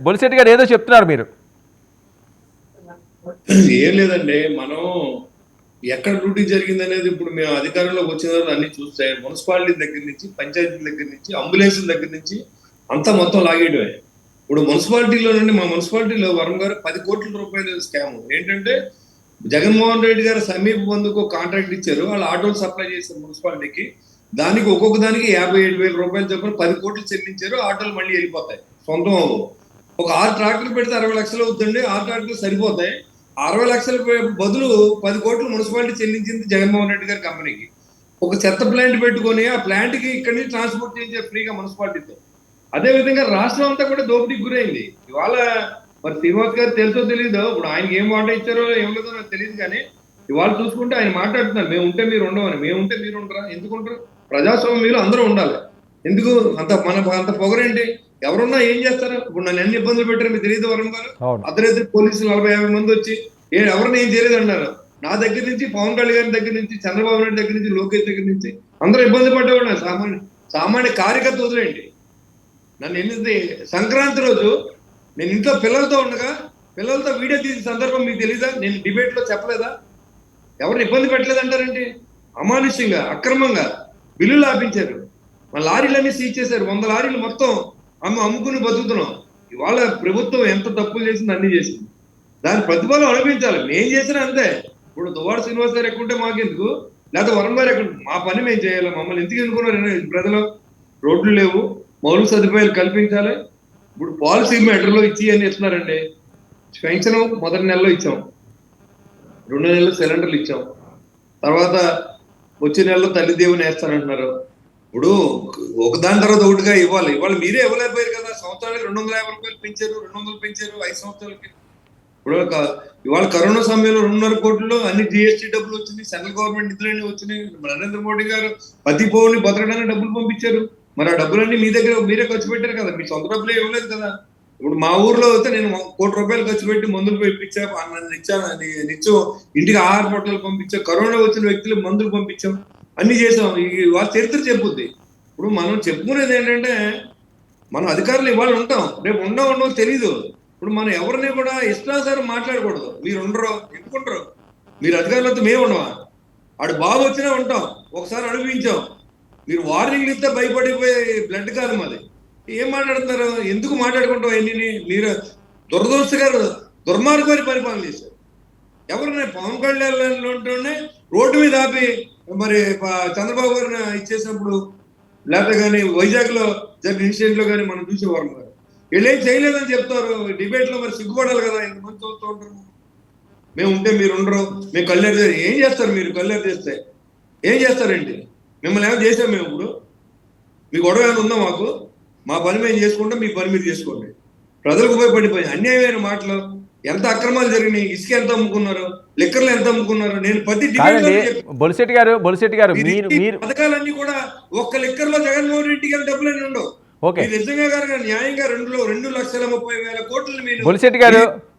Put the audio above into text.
బొలిశెట్టి గారు ఏదో చెప్తున్నారు మీరు. ఏం లేదండి. మనం ఎక్కడ డ్యూటీ జరిగిందనేది ఇప్పుడు మేము అధికారంలోకి వచ్చిన తర్వాత అన్ని చూస్తే మున్సిపాలిటీ దగ్గర నుంచి, పంచాయతీ దగ్గర నుంచి, అంబులెన్స్ల దగ్గర నుంచి అంతా మొత్తం లాగేయడమే. ఇప్పుడు మున్సిపాలిటీలో నుండి మా మున్సిపాలిటీలో వరం గారు 10 కోట్ల రూపాయలు స్కామ్. ఏంటంటే జగన్మోహన్ రెడ్డి గారు సమీప బంధుకు కాంట్రాక్ట్ ఇచ్చారు. వాళ్ళు ఆటోలు సప్లై చేశారు మున్సిపాలిటీకి. దానికి ఒక్కొక్క దానికి 57,000 రూపాయలు చొప్పున 10 కోట్లు చెల్లించారు. ఆటోలు మళ్ళీ వెళ్ళిపోతాయి. సొంతం అవ్వవు. ఒక 6 ట్రాక్టర్లు పెడితే 60 లక్షలు అవుతుంది. 6 ట్రాక్టర్లు సరిపోతాయి. 60 లక్షల బదులు 10 కోట్లు మున్సిపాలిటీ చెల్లించింది జగన్మోహన్ రెడ్డి గారి కంపెనీకి. ఒక చెత్త ప్లాంట్ పెట్టుకొని ఆ ప్లాంట్ కి ఇక్కడి నుంచి ట్రాన్స్పోర్ట్ చేయించారు ఫ్రీగా మున్సిపాలిటీతో. అదే విధంగా రాష్ట్రం అంతా కూడా దోపిడీకి గురైంది. ఇవాళ మరి శ్రీనివాస్ గారు తెలుసో తెలియదో, ఇప్పుడు ఆయనకి ఏం మాట ఇచ్చారో ఏం లేదో నాకు తెలియదు. కానీ ఇవాళ చూసుకుంటే ఆయన మాట్లాడుతున్నారు, మేము ఉంటే మీరు ఉండవని. మేము ఉంటే మీరు ఉండరా? ఎందుకు ఉండరు? ప్రజాస్వామ్యంలో అందరూ ఉండాలి. ఎందుకు అంత పొగరేంటి? ఎవరున్నా ఏం చేస్తారు? ఇప్పుడు నన్ను ఎన్ని ఇబ్బందులు పెట్టారు మీకు తెలియదు వరం గారు. అవును. అర్ధరాత్రి పోలీసులు 40-50 మంది వచ్చి ఎవరిని ఏం చేయలేదు అన్నారు. నా దగ్గర నుంచి, పవన్ కళ్యాణ్ దగ్గర నుంచి, చంద్రబాబు నాయుడు దగ్గర నుంచి, లోకేష్ దగ్గర నుంచి అందరూ ఇబ్బంది పడ్డవాడు. సామాన్య కార్యకర్త వదిలేండి. నన్ను ఎన్ని సంక్రాంతి రోజు నేను ఇంట్లో పిల్లలతో ఉండగా పిల్లలతో వీడియో తీసిన సందర్భం మీకు తెలీదా? నేను డిబేట్ లో చెప్పలేదా? ఎవరిని ఇబ్బంది పెట్టలేదంటారండి? అమానుష్యంగా, అక్రమంగా బిల్లులు ఆపించారు. మన లారీలన్నీ సీజ్ చేశారు. 100 లారీలు మొత్తం అమ్ముకుని బతుకుతున్నాం. ఇవాళ ప్రభుత్వం ఎంత తప్పులు చేసింది అన్ని చేసింది. దాని ప్రతిఫలం అనిపించాలి. మేం చేసినా అంతే. ఇప్పుడు దువ్వాడ శ్రీనివాస్ గారు ఎక్కుంటే మాకెందుకు, లేకపోతే వరం గారు ఎక్కుంటే మా పని మేము చేయాలి. మమ్మల్ని ఎందుకు ఎన్నుకున్నారు? ప్రజలు రోడ్లు లేవు, మౌలిక సదుపాయాలు కల్పించాలి. ఇప్పుడు పాలసీ మ్యాటర్లో ఇచ్చి అని ఇస్తున్నారండి. పెన్షన్ మొదటి నెలలో ఇచ్చాం, 2 నెలలు సిలిండర్లు ఇచ్చాం, తర్వాత వచ్చే నెలలో తల్లి దేవుని వేస్తానంటున్నారు. ఇప్పుడు ఒకదాని తర్వాత ఒకటిగా ఇవ్వాలి. ఇవాళ మీరే ఇవ్వలేకపోయారు కదా. సంవత్సరానికి 250 రూపాయలు పెంచారు, 200 పెంచారు 5 సంవత్సరాలకి. ఇప్పుడు ఇవాళ కరోనా సమయంలో 2.5 కోట్లు అన్ని జిఎస్టీ డబ్బులు వచ్చినాయి, సెంట్రల్ గవర్నమెంట్ నిధులన్నీ వచ్చినాయి. నరేంద్ర మోడీ గారు ప్రతి పౌరుని బతకడానికి డబ్బులు పంపించారు. మరి ఆ డబ్బులన్నీ మీ దగ్గర మీరే ఖర్చు పెట్టారు కదా. మీ సొంత డబ్బులే ఇవ్వలేదు కదా. ఇప్పుడు మా ఊర్లో అయితే నేను 1 కోటి రూపాయలు ఖర్చు పెట్టి మందులు ఇప్పించా, నిత్యం ఇంటికి ఆహార పొట్లాలు పంపించాం, కరోనా వచ్చిన వ్యక్తులకు మందులు పంపించాం, అన్ని చేసాం. వాళ్ళ చరిత్ర చెప్పుద్ది. ఇప్పుడు మనం చెప్పుకునేది ఏంటంటే మనం అధికారులు ఇవాళ ఉంటాం, రేపు ఉండవు తెలీదు. ఇప్పుడు మనం ఎవరిని కూడా ఇష్టానుసారం మాట్లాడకూడదు. మీరు ఉండరు, ఎందుకుంటారు? మీరు అధికారులతో మేము ఉండవా? ఆడు బాబు వచ్చినా ఉంటాం, ఒకసారి అనుభవించాం. మీరు వార్నింగ్లు ఇస్తే భయపడిపోయే బ్లడ్ కాలం అది. ఏం మాట్లాడుతున్నారు? ఎందుకు మాట్లాడుకుంటాం ఎన్ని? మీరు దురదృష్ట గారు దుర్మార్గమైన పరిపాలన చేశారు. ఎవరిని పవన్ కళ్యాణ్ ఉంటూనే రోడ్డు మీద ఆపి మరి చంద్రబాబు గారిని ఇచ్చేసినప్పుడు, లేకపోతే కానీ వైజాగ్ లో జరిగిన ఇన్సిడెంట్ లో కానీ మనం చూసేవారు. మరి వీళ్ళు ఏం చేయలేదని చెప్తారు డిబేట్ లో. మరి సిగ్గుపడాలి కదా. ఇంతమంది చూస్తూ ఉంటారు. మేము ఉంటే మీరు ఉండరు, మేము కళ్ళేరు ఏం చేస్తారు? మీరు కళ్ళేరు చేస్తే ఏం చేస్తారండి? మిమ్మల్ని ఏమైనా చేసాం మేము? ఇప్పుడు మీ గొడవ ఏమైనా ఉందా మాకు? మా పని మేము చేసుకుంటాం, మీ పని మీరు చేసుకోండి. ప్రజలకు ఉపయోగపడిపోయి అన్యాయమైన మాటలు, ఎంత అక్రమాలు జరిగినాయి. ఇసుక ఎంత అమ్ముకున్నారు, లిక్కర్లు ఎంత అమ్ముకున్నారు. నేను ప్రతి డిబేట్ లో కాదండి బొలిశెట్టి గారు మీరు మీరు పథకాలన్నీ కూడా ఒక్క లిక్కర్ లో జగన్మోహన్ రెడ్డి గారి డబ్బులన్నీ ఉండవు. ఓకే. మీరు నిజంగా గారు న్యాయంగా 2,30,30,000 కోట్లు మీరు బొలిశెట్టి గారు